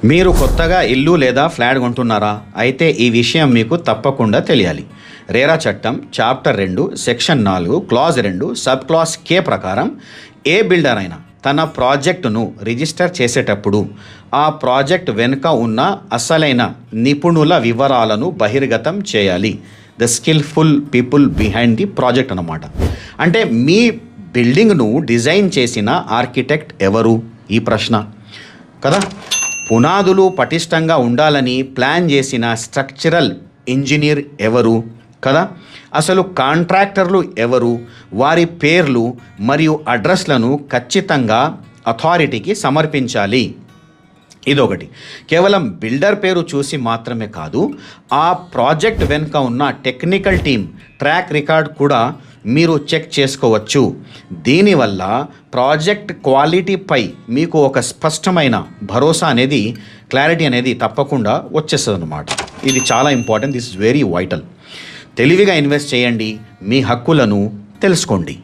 మీరు కొత్తగా ఇల్లు లేదా ఫ్లాట్ కొంటున్నారా? అయితే ఈ విషయం మీకు తప్పకుండా తెలియాలి. రేరా చట్టం chapter 2 section 4 clause 2 sub clause కే ప్రకారం ఏ బిల్డర్ అయినా తన ప్రాజెక్టును రిజిస్టర్ చేసేటప్పుడు ఆ ప్రాజెక్ట్ వెనుక ఉన్న అసలైన నిపుణుల వివరాలను బహిర్గతం చేయాలి. The skilful people behind the project అన్నమాట. అంటే మీ బిల్డింగ్ను డిజైన్ చేసిన ఆర్కిటెక్ట్ ఎవరు? ఈ ప్రశ్న కదా. పునాదులు పటిష్టంగా ఉండాలని ప్లాన్ చేసిన స్ట్రక్చరల్ ఇంజనీర్ ఎవరు కదా. అసలు కాంట్రాక్టర్లు ఎవరు? వారి పేర్లు మరియు అడ్రస్లను ఖచ్చితంగా అథారిటీకి సమర్పించాలి. ఇదొకటి. కేవలం బిల్డర్ పేరు చూసి మాత్రమే కాదు, ఆ ప్రాజెక్ట్ వెనుక ఉన్న టెక్నికల్ టీమ్ ట్రాక్ రికార్డ్ కూడా మీరు చెక్ చేసుకోవచ్చు. దీనివల్ల ప్రాజెక్ట్ క్వాలిటీపై మీకు ఒక స్పష్టమైన భరోసా అనేది, క్లారిటీ అనేది తప్పకుండా వచ్చేస్తుంది అన్నమాట. ఇది చాలా important. This is very vital. తెలివిగా ఇన్వెస్ట్ చేయండి, మీ హక్కులను తెలుసుకోండి.